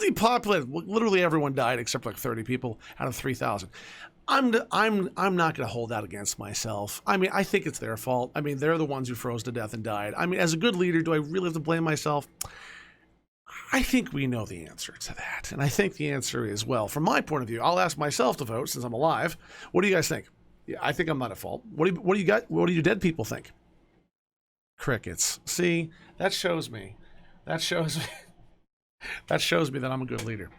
depopulated. Literally everyone died except like 30 people out of 3,000. I'm not going to hold that against myself. I mean, I think it's their fault. I mean, they're the ones who froze to death and died. I mean, as a good leader, do I really have to blame myself? I think we know the answer to that. And I think the answer is, well, from my point of view, I'll ask myself to vote since I'm alive. What do you guys think? Yeah, I think I'm not at fault. What do you dead people think? Crickets. See, that shows me. That shows me that I'm a good leader.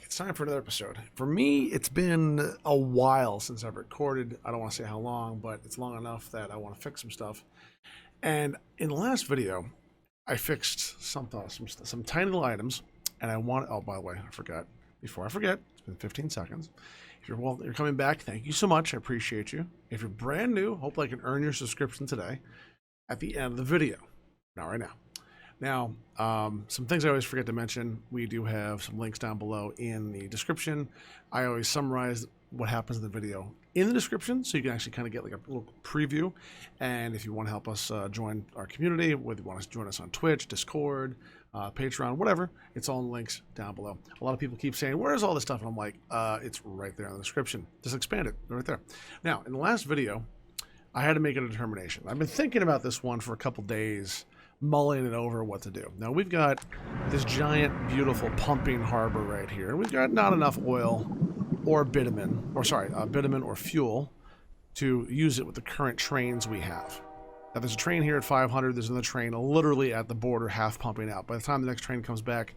It's time for another episode. For me, it's been a while since I've recorded. I don't want to say how long, but it's long enough that I want to fix some stuff. And in the last video, I fixed some tiny little items, and I want. Oh, by the way, I forgot. Before I forget, it's been 15 seconds. If you're coming back, thank you so much. I appreciate you. If you're brand new, hopefully I can earn your subscription today at the end of the video. Not right now. Now, some things I always forget to mention. We do have some links down below in the description. I always summarize what happens in the video in the description, so you can actually kind of get like a little preview. And if you want to help us join our community, whether you want to join us on Twitch, Discord, Patreon, whatever, it's all in the links down below. A lot of people keep saying, where's all this stuff? And I'm like, it's right there in the description. Just expand it right there. Now, in the last video, I had to make a determination. I've been thinking about this one for a couple days, mulling it over what to do. Now, we've got this giant, beautiful pumping harbor right here. We've got not enough oil or bitumen, or fuel to use it with the current trains we have. Now, there's a train here at 500. There's another train literally at the border, half pumping out. By the time the next train comes back,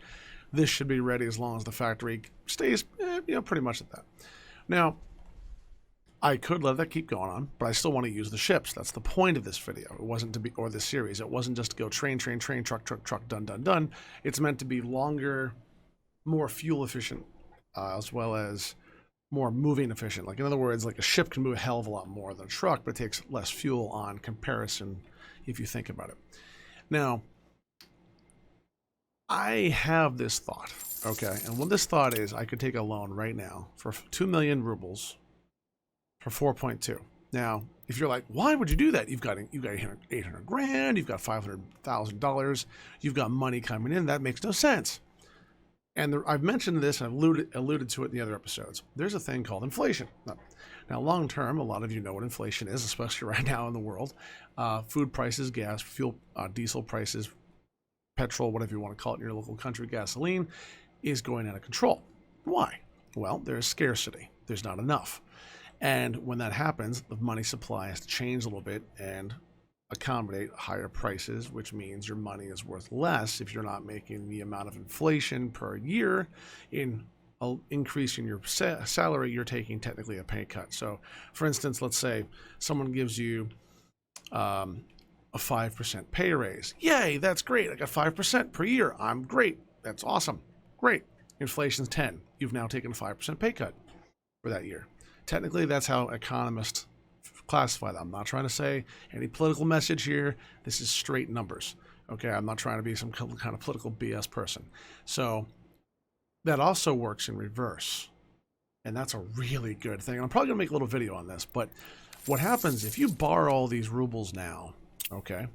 this should be ready as long as the factory stays, pretty much at that. Now, I could let that keep going on, but I still want to use the ships. That's the point of this video. It wasn't to be, or this series. It wasn't just to go train, truck, done. It's meant to be longer, more fuel efficient, as well as more moving efficient. Like, in other words, like a ship can move a hell of a lot more than a truck, but it takes less fuel on comparison if you think about it. Now, I have this thought, okay? And what this thought is, I could take a loan right now for 2 million rubles for 4.2. Now, if you're like, why would you do that? You've got 800 grand, you've got $500,000, you've got money coming in. That makes no sense. And I've mentioned this, and I've alluded to it in the other episodes. There's a thing called inflation. Now, long term, a lot of you know what inflation is, especially right now in the world. Food prices, gas, fuel, diesel prices, petrol, whatever you want to call it in your local country, gasoline, is going out of control. Why? Well, there's scarcity. There's not enough. And when that happens, the money supply has to change a little bit and accommodate higher prices, which means your money is worth less if you're not making the amount of inflation per year. In increasing your salary, you're taking technically a pay cut. So, for instance, let's say someone gives you a 5% pay raise. Yay, that's great. I got 5% per year. I'm great. That's awesome. Great. Inflation's 10. You've now taken a 5% pay cut for that year. Technically, that's how economists classify that. I'm not trying to say any political message here. This is straight numbers. Okay, I'm not trying to be some kind of political BS person. So that also works in reverse. And that's a really good thing. And I'm probably going to make a little video on this. But what happens if you borrow all these rubles now, okay,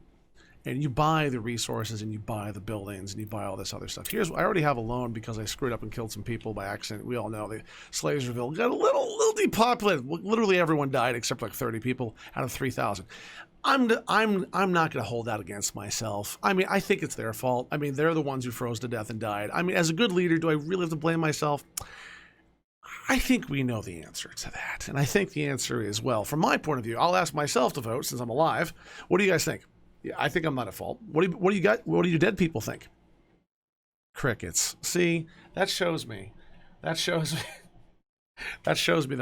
and you buy the resources and you buy the buildings and you buy all this other stuff. I already have a loan because I screwed up and killed some people by accident. We all know the Slaversville got a little depopulated. Literally everyone died except like 30 people out of 3,000. I'm not going to hold that against myself. I mean, I think it's their fault. I mean, they're the ones who froze to death and died. I mean, as a good leader, do I really have to blame myself? I think we know the answer to that. And I think the answer is, well, from my point of view, I'll ask myself to vote since I'm alive. What do you guys think? Yeah, I think I'm not at fault. What do you dead people think? Crickets. See, that shows me that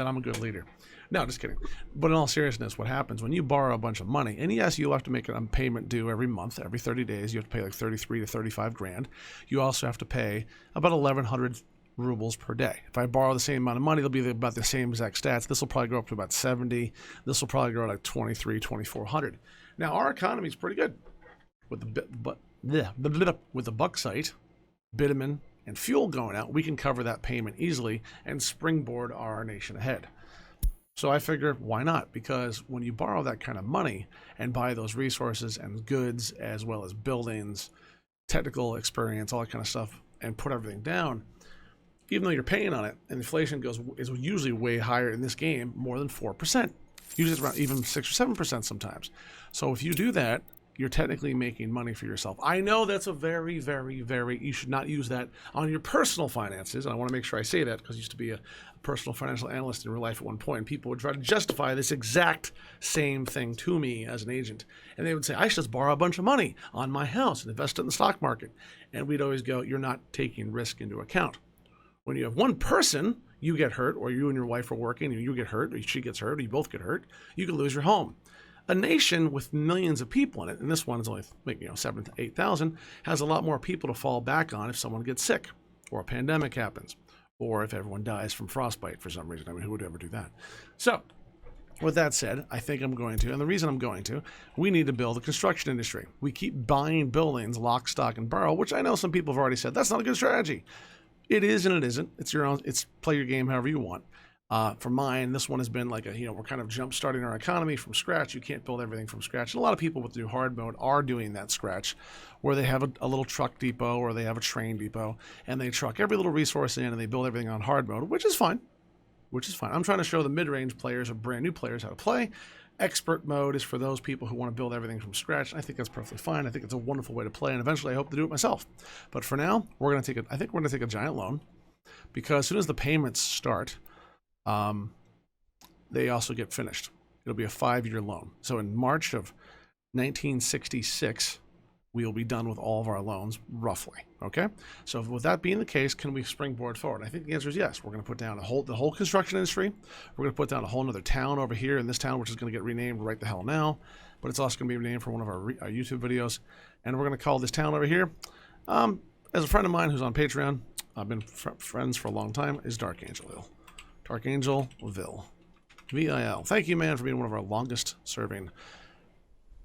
I'm a good leader. No, just kidding. But in all seriousness, what happens when you borrow a bunch of money, and yes, you'll have to make a payment due every month, every 30 days, you have to pay like 33 to 35 grand. You also have to pay about 1,100 rubles per day. If I borrow the same amount of money, it'll be about the same exact stats. This will probably go up to about 70. This will probably go to like 23, 2,400. Now, our economy is pretty good with the bauxite, bitumen, and fuel going out. We can cover that payment easily and springboard our nation ahead. So I figure, why not? Because when you borrow that kind of money and buy those resources and goods, as well as buildings, technical experience, all that kind of stuff, and put everything down, even though you're paying on it, and inflation is usually way higher in this game, more than 4%. Usually it's around even 6 or 7% sometimes. So if you do that, you're technically making money for yourself. I know that's a very, very, very, you should not use that on your personal finances. And I want to make sure I say that because I used to be a personal financial analyst in real life at one point, and people would try to justify this exact same thing to me as an agent. And they would say, I should just borrow a bunch of money on my house and invest it in the stock market. And we'd always go, you're not taking risk into account. When you have one person, you get hurt, or you and your wife are working and you get hurt, or she gets hurt, or you both get hurt, you can lose your home. A nation with millions of people in it, and this one is only 7,000 to 8,000, has a lot more people to fall back on if someone gets sick, or a pandemic happens, or if everyone dies from frostbite for some reason. I mean, who would ever do that? So, with that said, I think I'm going to, and the reason I'm going to, we need to build a construction industry. We keep buying buildings, lock, stock, and barrel, which I know some people have already said, that's not a good strategy. It is and it isn't. It's your own, it's play your game however you want. For mine, this one has been like we're kind of jump starting our economy from scratch. You can't build everything from scratch. And a lot of people with the new hard mode are doing that scratch, where they have a little truck depot or they have a train depot, and they truck every little resource in and they build everything on hard mode, which is fine. I'm trying to show the mid-range players or brand new players how to play. Expert mode is for those people who want to build everything from scratch. I think that's perfectly fine. I think it's a wonderful way to play, and eventually I hope to do it myself. But for now, I think we're going to take a giant loan, because as soon as the payments start, they also get finished. It'll be a 5-year loan. So in March of 1966, we'll be done with all of our loans, roughly. Okay? So with that being the case, can we springboard forward? I think the answer is yes. We're going to put down the whole construction industry. We're going to put down a whole other town over here in this town, which is going to get renamed right the hell now. But it's also going to be renamed for one of our YouTube videos. And we're going to call this town over here, as a friend of mine who's on Patreon, I've been friends for a long time, is Dark Angelville. Dark Angelville. VIL. Thank you, man, for being one of our longest serving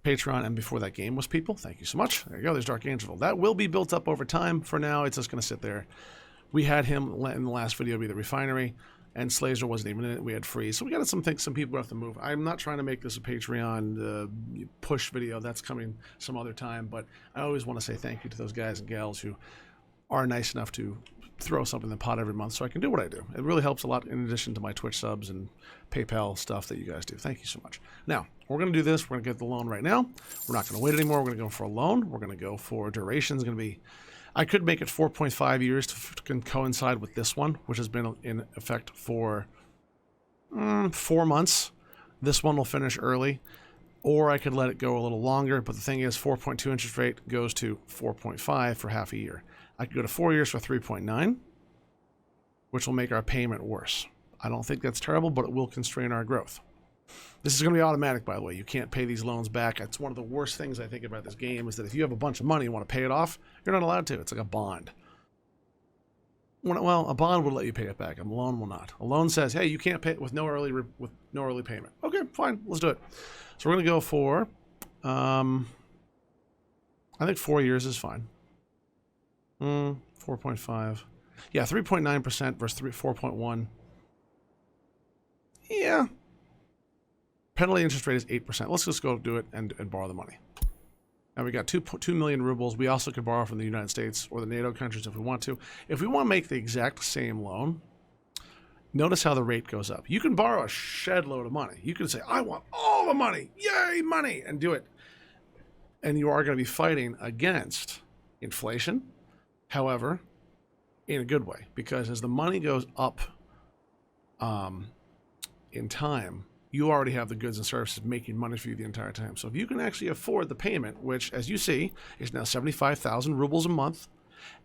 Patreon, and before that game was people. Thank you so much. There you go. There's Dark Angelville. That will be built up over time. For now, it's just going to sit there. We had him in the last video be the refinery, and Slazer wasn't even in it. We had Freeze. So we got some people have to move. I'm not trying to make this a Patreon push video. That's coming some other time, but I always want to say thank you to those guys and gals who are nice enough to throw something in the pot every month so I can do what I do. It really helps a lot in addition to my Twitch subs and PayPal stuff that you guys do. Thank you so much. Now, we're going to do this. We're going to get the loan right now. We're not going to wait anymore. We're going to go for a loan. We're going to go for duration. Is going to be, I could make it 4.5 years to coincide with this one, which has been in effect for 4 months. This one will finish early, or I could let it go a little longer. But the thing is, 4.2 interest rate goes to 4.5 for half a year. I could go to 4 years for 3.9, which will make our payment worse. I don't think that's terrible, but it will constrain our growth. This is going to be automatic, by the way. You can't pay these loans back. It's one of the worst things I think about this game is that if you have a bunch of money and want to pay it off, you're not allowed to. It's like a bond. Well, a bond will let you pay it back. A loan will not. A loan says, hey, you can't pay it with no early payment. Okay, fine. Let's do it. So we're going to go for, I think 4 years is fine. 4.5. Yeah, 3.9% versus 4.1. Yeah. Penalty interest rate is 8%. Let's just go do it and borrow the money. Now we got 2 million rubles. We also could borrow from the United States or the NATO countries if we want to. If we want to make the exact same loan, notice how the rate goes up. You can borrow a shed load of money. You can say, I want all the money. Yay, money. And do it. And you are going to be fighting against inflation. However, in a good way, because as the money goes up in time, you already have the goods and services making money for you the entire time. So if you can actually afford the payment, which, as you see, is now 75,000 rubles a month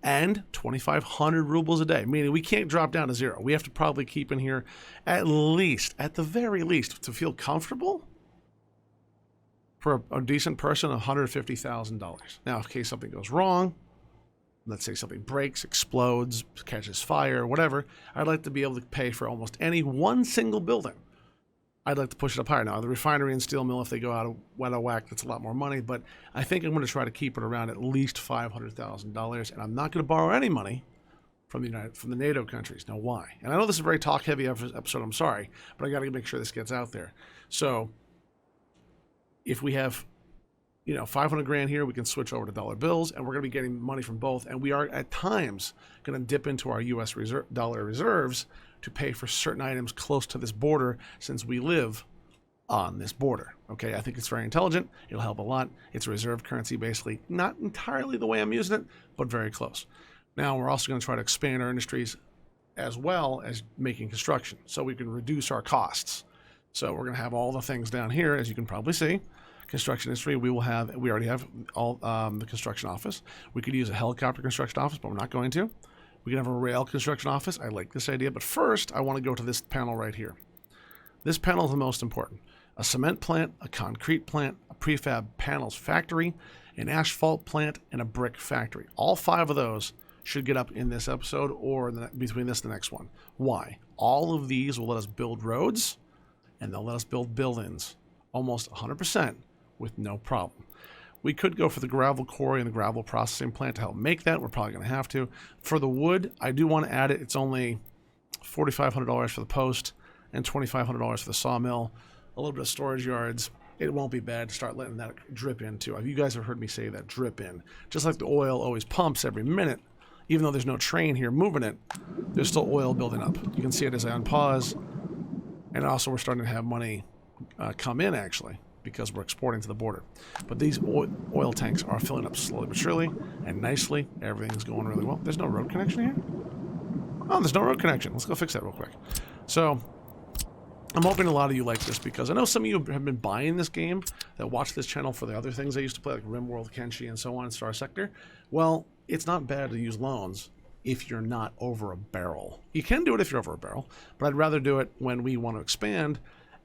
and 2,500 rubles a day, meaning we can't drop down to zero. We have to probably keep in here at the very least, to feel comfortable, for a decent person, $150,000. Now, in case something goes wrong, let's say something breaks, explodes, catches fire, whatever, I'd like to be able to pay for almost any one single building. I'd like to push it up higher. Now, the refinery and steel mill, if they go out of whack, that's a lot more money, but I think I'm going to try to keep it around at least $500,000, and I'm not going to borrow any money from the NATO countries. Now, why? And I know this is a very talk-heavy episode, I'm sorry, but I got to make sure this gets out there. So if we have, 500 grand here, we can switch over to dollar bills, and we're going to be getting money from both. And we are at times going to dip into our U.S. dollar reserves to pay for certain items close to this border, since we live on this border. Okay, I think it's very intelligent. It'll help a lot. It's a reserve currency, basically. Not entirely the way I'm using it, but very close. Now, we're also going to try to expand our industries as well as making construction, so we can reduce our costs. So we're going to have all the things down here, as you can probably see. Construction industry, we already have all the construction office. We could use a helicopter construction office, but we're not going to. We can have a rail construction office. I like this idea, but first I want to go to this panel right here. This panel is the most important. A cement plant, a concrete plant, a prefab panels factory, an asphalt plant, and a brick factory. All 5 of those should get up in this episode or between this and the next one. Why? All of these will let us build roads, and they'll let us build buildings almost 100% with no problem. We could go for the gravel quarry and the gravel processing plant to help make that. We're probably going to have to. For the wood, I do want to add it. It's only $4,500 for the post and $2,500 for the sawmill. A little bit of storage yards. It won't be bad to start letting that drip in too. You guys have heard me say that, drip in. Just like the oil always pumps every minute, even though there's no train here moving it, there's still oil building up. You can see it as I unpause. And also we're starting to have money come in, actually, because we're exporting to the border. But these oil tanks are filling up slowly but surely and nicely. Everything's going really well. There's no road connection here? Oh, there's no road connection. Let's go fix that real quick. So I'm hoping a lot of you like this, because I know some of you have been buying this game that watch this channel for the other things I used to play, like RimWorld, Kenshi, and so on, Star Sector. Well, it's not bad to use loans if you're not over a barrel. You can do it if you're over a barrel, but I'd rather do it when we want to expand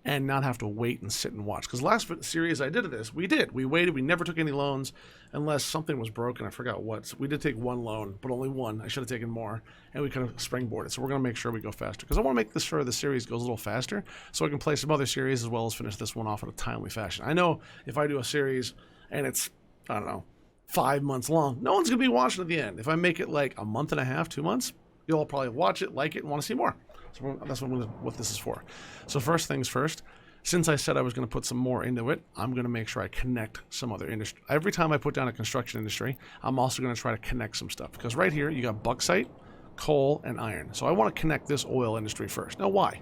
and not have to wait and sit and watch. Because last series I did of this, we waited, we never took any loans unless something was broken. I forgot what. So we did take one loan, but only one. I should have taken more, and we kind of springboarded. So we're going to make sure we go faster, because I want to make this sure the series goes a little faster so I can play some other series as well as finish this one off in a timely fashion. I know if I do a series and it's, I don't know, 5 months long, no one's going to be watching at the end. If I make it like a month and a half, 2 months, you'll all probably watch it, like it, and want to see more. So that's what this is for. So first things first, since I said I was going to put some more into it, I'm going to make sure I connect some other industry. Every time I put down a construction industry, I'm also going to try to connect some stuff. Because right here, you got bauxite, coal, and iron. So I want to connect this oil industry first. Now, why?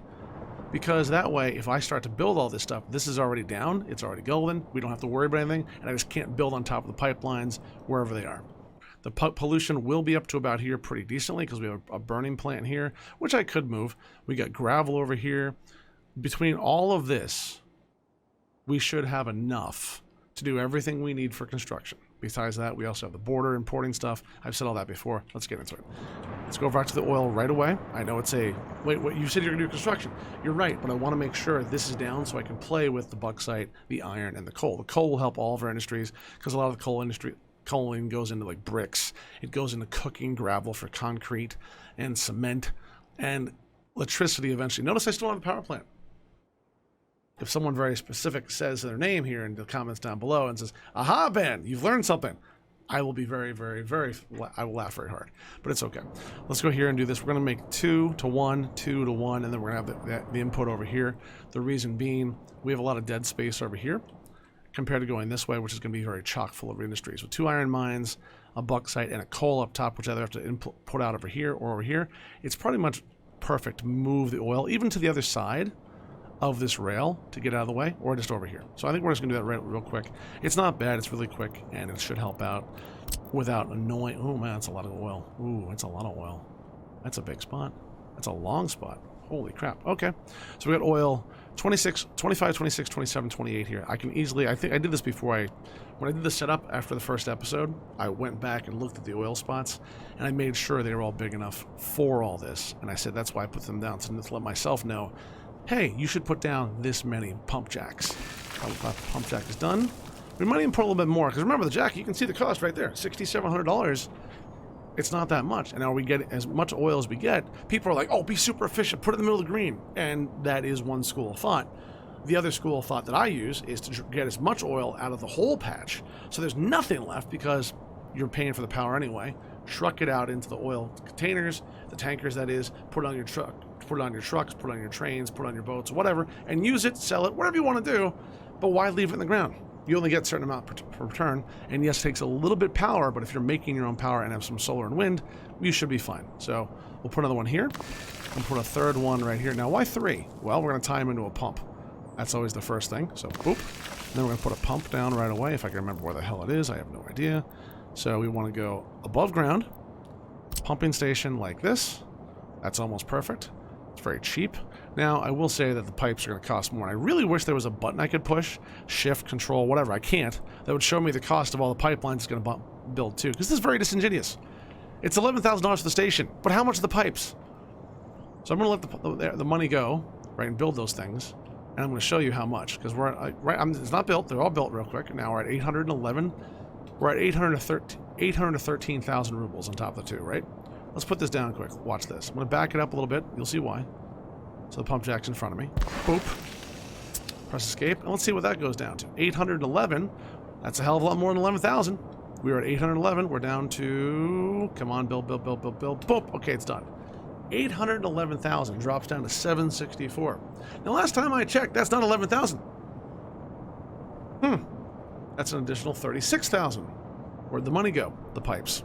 Because that way, if I start to build all this stuff, this is already down, it's already golden, we don't have to worry about anything, and I just can't build on top of the pipelines wherever they are. The pollution will be up to about here pretty decently, because we have a burning plant here, which I could move. We got gravel over here. Between all of this, we should have enough to do everything we need for construction. Besides that, we also have the border importing stuff. I've said all that before. Let's get into it. Let's go back to the oil right away. I know it's a... Wait, what? You said you're going to do construction. You're right, but I want to make sure this is down so I can play with the bauxite, the iron, and the coal. The coal will help all of our industries, because a lot of the coaling goes into like bricks. It goes into cooking gravel for concrete and cement and electricity eventually. Notice I still have a power plant. If someone very specific says their name here in the comments down below and says, "Aha, Ben, you've learned something," I will be very, very, very, I will laugh very hard. But it's okay. Let's go here and do this. We're going to make 2 to 1, 2 to 1, and then we're going to have the input over here. The reason being, we have a lot of dead space over here compared to going this way, which is going to be very chock full of industries. With 2 iron mines, a bauxite, and a coal up top, which I either have to put out over here or over here. It's pretty much perfect to move the oil even to the other side of this rail to get out of the way, or just over here. So I think we're just going to do that real quick. It's not bad. It's really quick, and it should help out without annoying... Oh, man, that's a lot of oil. Ooh, that's a lot of oil. That's a big spot. That's a long spot. Holy crap. Okay. So we got oil 26, 25, 26, 27, 28 here. I can easily... I think I did this before when I did the setup after the first episode, I went back and looked at the oil spots, and I made sure they were all big enough for all this. And I said that's why I put them down, so to let myself know, hey, you should put down this many pump jacks. The pump jack is done. We might even put a little bit more, because remember the jack, you can see the cost right there, $6,700. It's not that much. And now we get as much oil as we get. People are like, oh, be super efficient, put it in the middle of the green. And that is one school of thought. The other school of thought that I use is to get as much oil out of the whole patch, so there's nothing left, because you're paying for the power anyway. truck it out into the oil containers, the tankers that is, put it on your truck, put it on your trucks, put it on your trains, put it on your boats, whatever, and use it, sell it, whatever you want to do, but why leave it in the ground? You only get a certain amount per return, and yes, it takes a little bit power, but if you're making your own power and have some solar and wind, you should be fine. So we'll put another one here, and put a third one right here. Now, why 3? Well, we're going to tie them into a pump. That's always the first thing. So, boop. And then we're going to put a pump down right away. If I can remember where the hell it is, I have no idea. So we want to go above ground, pumping station like this. That's almost perfect. It's very cheap. Now, I will say that the pipes are going to cost more. I really wish there was a button I could push, shift, control, whatever. I can't. That would show me the cost of all the pipelines it's going to build too. Because this is very disingenuous. It's $11,000 for the station, but how much are the pipes? So I'm going to let the money go, right, and build those things. And I'm going to show you how much. Because we're at, it's not built. They're all built real quick. Now we're at 811. We're at 813,000 rubles on top of the 2, right? Let's put this down quick. Watch this. I'm going to back it up a little bit. You'll see why. So the pump jack's in front of me. Boop. Press escape. And let's see what that goes down to. 811. That's a hell of a lot more than 11,000. We were at 811. We're down to... Come on, build. Boop. Okay, it's done. 811,000 drops down to 764. Now, last time I checked, that's not 11,000. That's an additional 36,000. Where'd the money go? The pipes.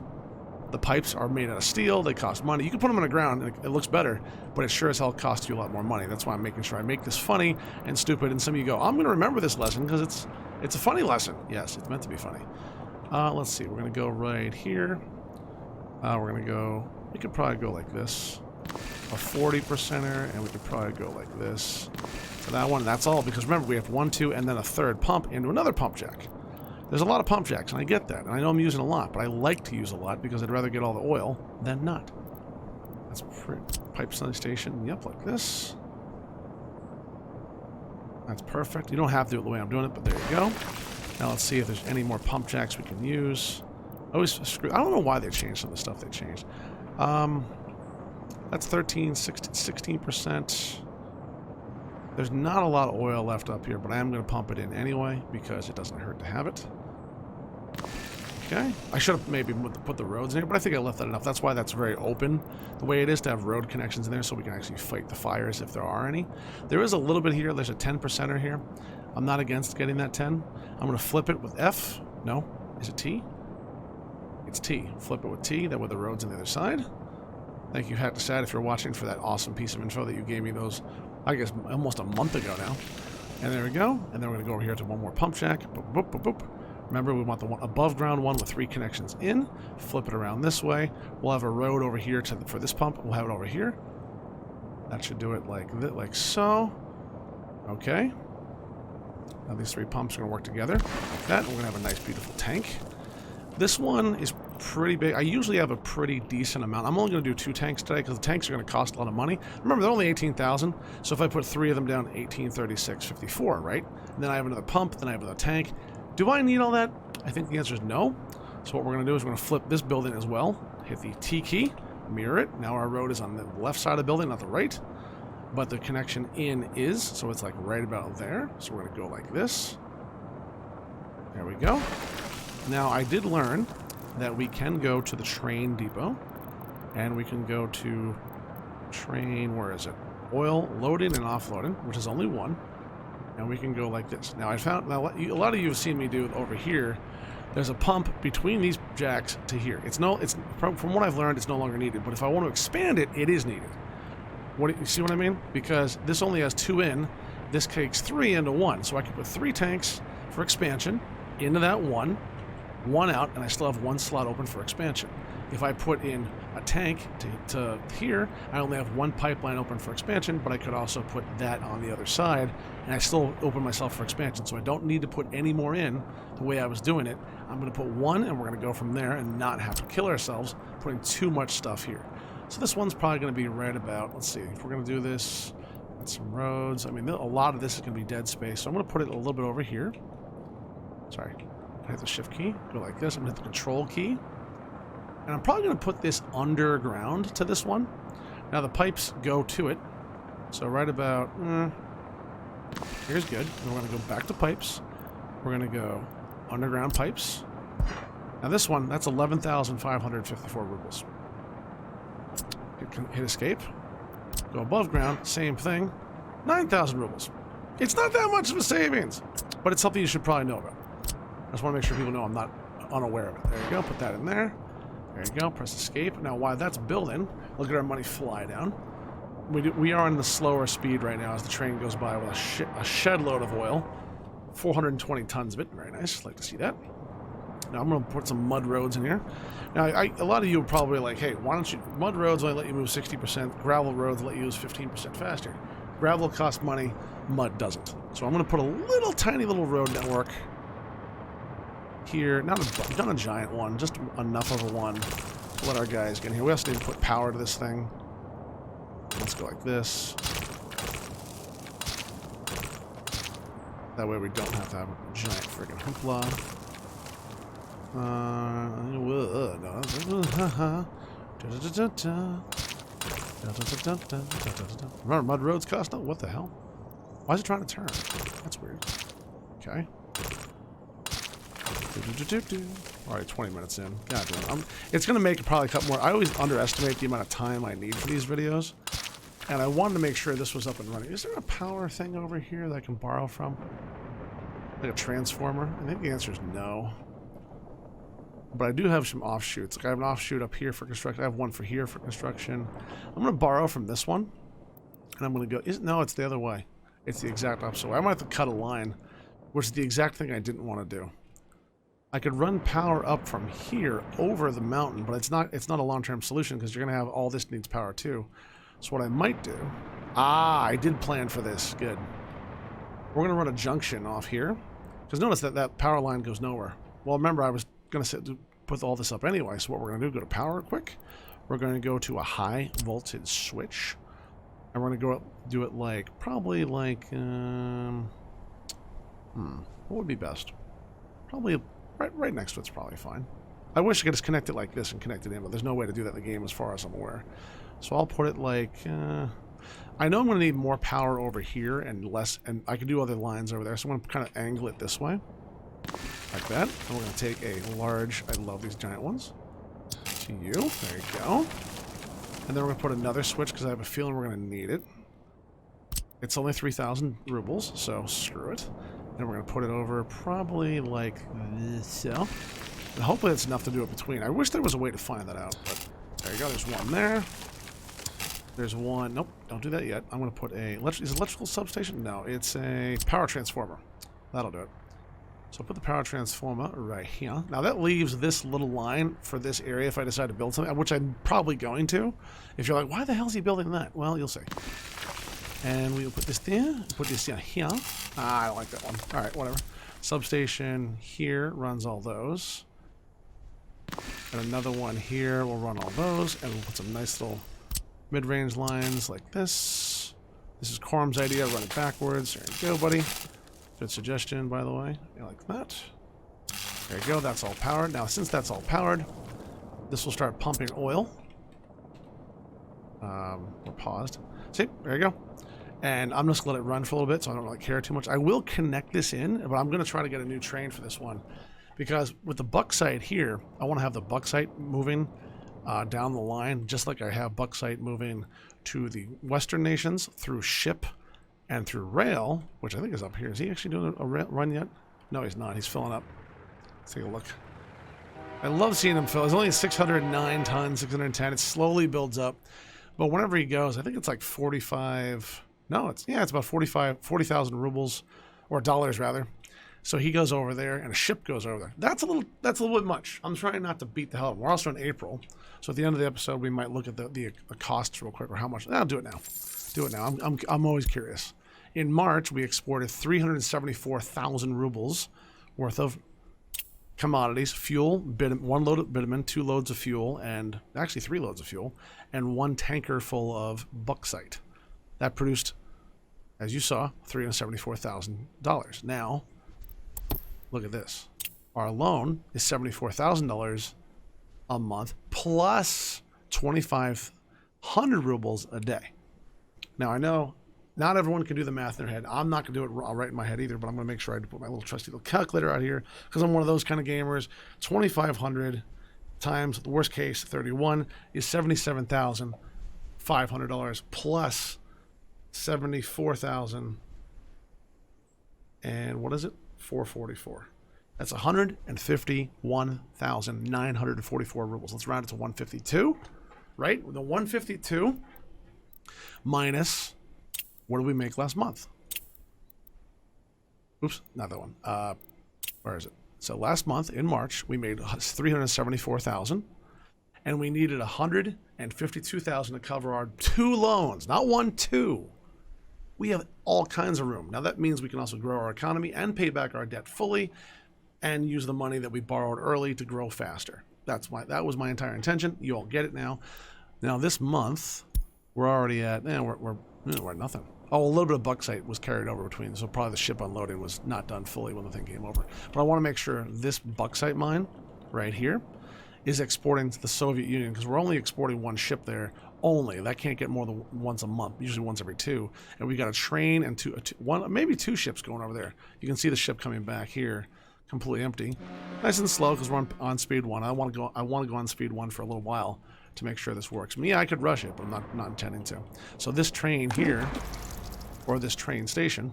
The pipes are made out of steel. They cost money. You can put them on the ground, and it looks better, but it sure as hell costs you a lot more money. That's why I'm making sure I make this funny and stupid. And some of you go, I'm going to remember this lesson because it's a funny lesson. Yes, it's meant to be funny. Let's see. We're going to go right here. We're going to go... We could probably go like this. A 40%er, and we could probably go like this. So that one, that's all. Because remember, we have 1, 2, and then a third pump into another pump jack. There's a lot of pump jacks, and I get that. And I know I'm using a lot, but I like to use a lot because I'd rather get all the oil than not. That's pipe station. Yep, like this. That's perfect. You don't have to do it the way I'm doing it, but there you go. Now let's see if there's any more pump jacks we can use. I don't know why they changed some of the stuff they changed. That's 16%. There's not a lot of oil left up here, but I am going to pump it in anyway because it doesn't hurt to have it. Okay. I should have maybe put the roads in here, but I think I left that enough. That's why that's very open the way it is, to have road connections in there so we can actually fight the fires if there are any. There is a little bit here. There's a 10%er here. I'm not against getting that 10. I'm going to flip it with F. No. Is it T? It's T. Flip it with T. That way the road's on the other side. Thank you, Hat to Sad, if you're watching, for that awesome piece of info that you gave me those, I guess, almost a month ago now. And there we go. And then we're going to go over here to one more pump jack. Boop, boop, boop, boop. Remember, we want the one above ground one with 3 connections in. Flip it around this way. We'll have a road over here for this pump. We'll have it over here. That should do it like so. Okay. Now these 3 pumps are going to work together like that. And we're going to have a nice, beautiful tank. This one is pretty big. I usually have a pretty decent amount. I'm only going to do 2 tanks today because the tanks are going to cost a lot of money. Remember, they're only 18,000. So if I put 3 of them down, 18, 36, 54, right? And then I have another pump. Then I have another tank. Do I need all that? I think the answer is no. So what we're going to do is we're going to flip this building as well. Hit the T key. Mirror it. Now our road is on the left side of the building, not the right. But the connection in is. So it's like right about there. So we're going to go like this. There we go. Now, I did learn that we can go to the train depot, and we can go to train, where is it? Oil loading and offloading, which is only 1, and we can go like this. Now, I found, a lot of you have seen me do it over here. There's a pump between these jacks to here. From what I've learned, it's no longer needed, but if I want to expand it, it is needed. You see what I mean? Because this only has 2 in, this takes 3 into 1, so I can put 3 tanks for expansion into that 1 out, and I still have 1 slot open for expansion. If I put in a tank to here, I only have 1 pipeline open for expansion, but I could also put that on the other side, and I still open myself for expansion, so I don't need to put any more in the way I was doing it. I'm going to put 1, and we're going to go from there and not have to kill ourselves putting too much stuff here. So this one's probably going to be right about, let's see, if we're going to do this, with some roads, I mean, a lot of this is going to be dead space, so I'm going to put it a little bit over here. Sorry. Hit the shift key, go like this. I'm going to hit the control key. And I'm probably going to put this underground to this one. Now the pipes go to it. So right about, here's good. And we're going to go back to pipes. We're going to go underground pipes. Now this one, that's 11,554 rubles. Hit escape. Go above ground, same thing. 9,000 rubles. It's not that much of a savings, but it's something you should probably know about. I just want to make sure people know I'm not unaware of it. There you go, put that in there. There you go, press escape. Now while that's building, look at our money fly down. We are on the slower speed right now as the train goes by with a shed load of oil. 420 tons of it, very nice, like to see that. Now I'm going to put some mud roads in here. Now a lot of you are probably like, hey, why don't you, mud roads only let you move 60%, gravel roads let you use 15% faster. Gravel costs money, mud doesn't. So I'm going to put a little tiny little road network here, not a giant one, just enough of a one to let our guys get in here. We also need to put power to this thing. Let's go like this. That way we don't have to have a giant friggin' hoopla. Remember, mud roads cost? Oh, what the hell? Why is it trying to turn? That's weird. Okay. Alright, 20 minutes in. God damn. It's going to make probably a couple more. I always underestimate the amount of time I need for these videos. And I wanted to make sure this was up and running. Is there a power thing over here that I can borrow from? Like a transformer? I think the answer is no. But I do have some offshoots. Like I have an offshoot up here for construction. I have one for here for construction. I'm going to borrow from this one. And I'm going to go... No, it's the other way. It's the exact opposite way. I might have to cut a line, which is the exact thing I didn't want to do. I could run power up from here over the mountain, but it's not a long-term solution because you're going to have all this needs power too. So what I might do... I did plan for this. Good. We're going to run a junction off here. Because notice that power line goes nowhere. Well, remember, I was going to put all this up anyway. So what we're going to do, go to power quick. We're going to go to a high voltage switch. And we're going to go up, do it like, probably like... what would be best? Probably right next to it's probably fine. I wish I could just connect it like this and connect it in, but there's no way to do that in the game as far as I'm aware. So I'll put it like... I know I'm going to need more power over here and less, and I can do other lines over there, so I'm going to kind of angle it this way, like that. And we're going to take a large, I love these giant ones, to you, there you go. And then we're going to put another switch, because I have a feeling we're going to need it. It's only 3,000 rubles, so screw it. And we're going to put it over probably like so. And hopefully it's enough to do it between. I wish there was a way to find that out, but there you go, there's one there. There's one. Nope, don't do that yet. I'm going to put a... Is it electrical substation? No, it's a power transformer. That'll do it. So I'll put the power transformer right here. Now that leaves this little line for this area if I decide to build something, which I'm probably going to. If you're like, why the hell is he building that? Well, you'll see. And we'll put this there. Put this down here. I don't like that one. All right, whatever. Substation here runs all those. And another one here will run all those. And we'll put some nice little... mid-range lines like this. This is Corm's idea. Run it backwards. There you go, buddy. Good suggestion, by the way. You like that? There you go. That's all powered. Now, since that's all powered, this will start pumping oil. We're paused. See? There you go. And I'm just going to let it run for a little bit, so I don't really care too much. I will connect this in, but I'm going to try to get a new train for this one. Because with the bauxite here, I want to have the bauxite moving down the line, just like I have bauxite moving to the Western nations through ship and through rail, which I think is up here. Is he actually doing a run yet? No, he's not. He's filling up. Let's take a look. I love seeing him fill. It's only 609 tons, 610. It slowly builds up. But whenever he goes, I think it's like 45... No, it's about 40,000 rubles, or dollars rather. So he goes over there, and a ship goes over there. That's a little bit much. I'm trying not to beat the hell out of him. We're also in April, so at the end of the episode, we might look at the costs real quick, or how much. I'll do it now. Do it now. I'm always curious. In March, we exported 374,000 rubles worth of commodities: fuel, one load of bitumen, 2 loads of fuel, and actually 3 loads of fuel, and 1 tanker full of bauxite. That produced, as you saw, $374,000. Now, look at this. Our loan is $74,000 a month plus 2,500 rubles a day. Now, I know not everyone can do the math in their head. I'm not going to do it right in my head either, but I'm going to make sure I put my little trusty little calculator out here because I'm one of those kind of gamers. 2,500 times the worst case 31 is $77,500 plus 74,000 and what is it? 444. That's 151,944 rubles. Let's round it to 152, right? The 152 minus what did we make last month? Oops, not that one. Where is it? So last month in March we made 374,000, and we needed 152,000 to cover our 2 loans, not 1, 2. We have all kinds of room. Now that means we can also grow our economy and pay back our debt fully, and use the money that we borrowed early to grow faster. That was my entire intention. You all get it now. Now this month we're already at we're at nothing. Oh, a little bit of bauxite was carried over between, so probably the ship unloading was not done fully when the thing came over. But I want to make sure this bauxite mine right here is exporting to the Soviet Union, because we're only exporting 1 ship there only. That can't get more than once a month, usually once every 2. And we got a train and maybe 2 ships going over there. You can see the ship coming back here, completely empty, nice and slow because we're on speed 1. I want to go on speed 1 for a little while to make sure this works. I could rush it, but I'm not intending to. So this train here, or this train station,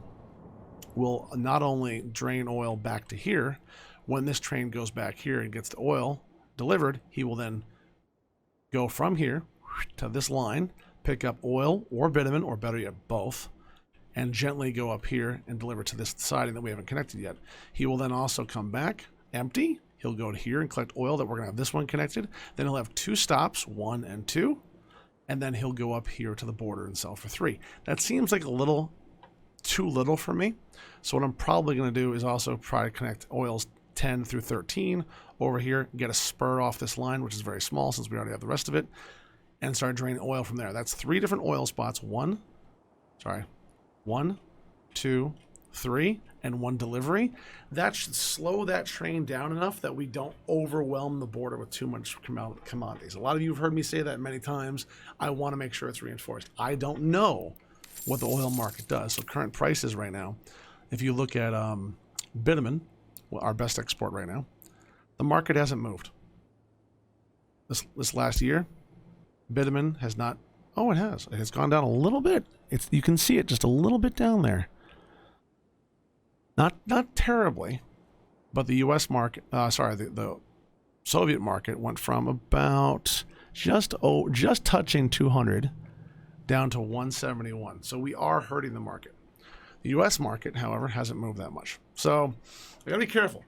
will not only drain oil back to here. When this train goes back here and gets the oil delivered, he will then go from here to this line, pick up oil or bitumen, or better yet, both, and gently go up here and deliver to this siding that we haven't connected yet. He will then also come back empty. He'll go to here and collect oil that we're going to have this one connected. Then he'll have 2 stops, 1 and 2, and then he'll go up here to the border and sell for 3. That seems like a little too little for me. So what I'm probably going to do is also try to connect oils 10 through 13 over here, get a spur off this line, which is very small since we already have the rest of it, and start draining oil from there. That's 3 different oil spots. 1, 2, 3, and 1 delivery. That should slow that train down enough that we don't overwhelm the border with too much commodities. A lot of you have heard me say that many times. I want to make sure it's reinforced. I don't know what the oil market does. So current prices right now, if you look at bitumen, our best export right now, the market hasn't moved. This last year, bitumen has not. Oh, it has. It has gone down a little bit. You can see it just a little bit down there. Not terribly, but the U.S. market, the Soviet market went from about just touching 200 down to 171. So we are hurting the market. The U.S. market, however, hasn't moved that much. So I gotta be careful.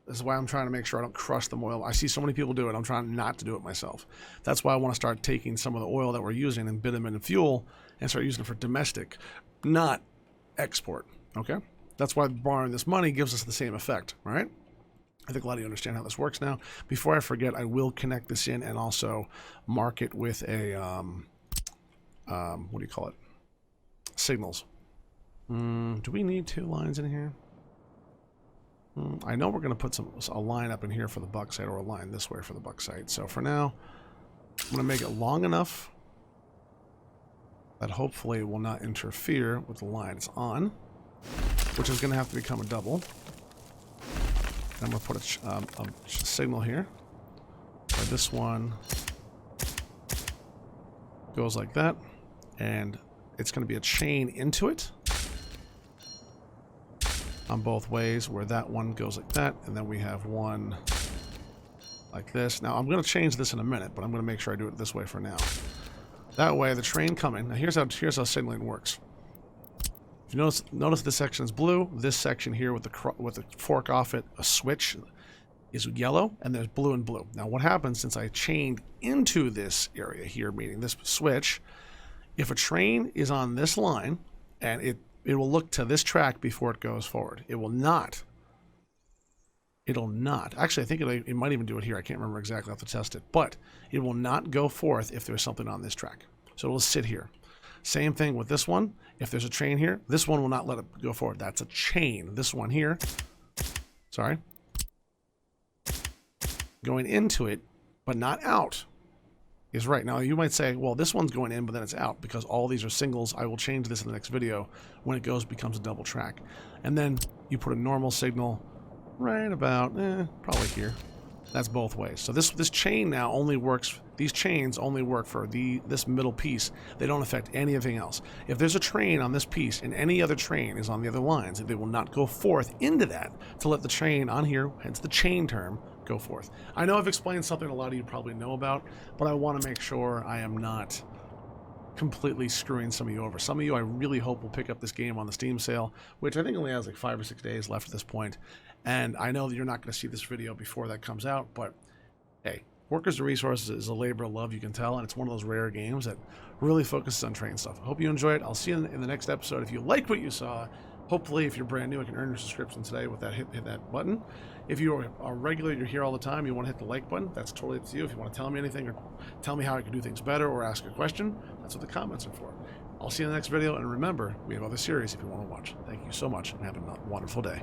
This is why I'm trying to make sure I don't crush the oil. I see so many people do it. I'm trying not to do it myself. That's why I want to start taking some of the oil that we're using in bitumen and fuel and start using it for domestic, not export. Okay? That's why borrowing this money gives us the same effect, all right? I think a lot of you understand how this works now. Before I forget, I will connect this in and also mark it with a, what do you call it? Signals. Do we need 2 lines in here? I know we're going to put a line up in here for the bauxite, or a line this way for the bauxite. So for now, I'm going to make it long enough that hopefully it will not interfere with the line it's on, which is going to have to become a double. And I'm going to put a signal here. So this one goes like that, and it's going to be a chain into it on both ways, where that one goes like that, and then we have one like this. Now I'm going to change this in a minute, but I'm going to make sure I do it this way for now. That way the train coming, now here's how signaling works. If you notice this section is blue, this section here with the fork off it, a switch, is yellow, and there's blue and blue. Now what happens since I chained into this area here, meaning this switch, if a train is on this line and it will look to this track before it goes forward. It'll not. Actually, I think it might even do it here. I can't remember exactly. I'll have to test it. But it will not go forth if there's something on this track. So it will sit here. Same thing with this one. If there's a train here, this one will not let it go forward. That's a chain. This one here, sorry, going into it, but not out. is right. Now, you might say, well, this one's going in, but then it's out because all these are singles. I will change this in the next video when it becomes a double track. And then you put a normal signal right about, probably here. That's both ways. So this chain now only works, these chains only work for this middle piece. They don't affect anything else. If there's a train on this piece and any other train is on the other lines, they will not go forth into that to let the train on here, hence the chain term, go forth. I know I've explained something a lot of you probably know about, but I want to make sure I am not completely screwing some of you over. Some of you I really hope will pick up this game on the Steam sale, which I think only has like 5 or 6 days left at this point. And I know that you're not going to see this video before that comes out, but hey, Workers and Resources is a labor of love, you can tell, and it's one of those rare games that really focuses on train stuff. I hope you enjoy it. I'll see you in the next episode. If you like what you saw, hopefully if you're brand new, I can earn your subscription today with that hit that button. If you are a regular, you're here all the time, you want to hit the like button, that's totally up to you. If you want to tell me anything or tell me how I can do things better or ask a question, that's what the comments are for. I'll see you in the next video, and remember, we have other series if you want to watch. Thank you so much, and have a wonderful day.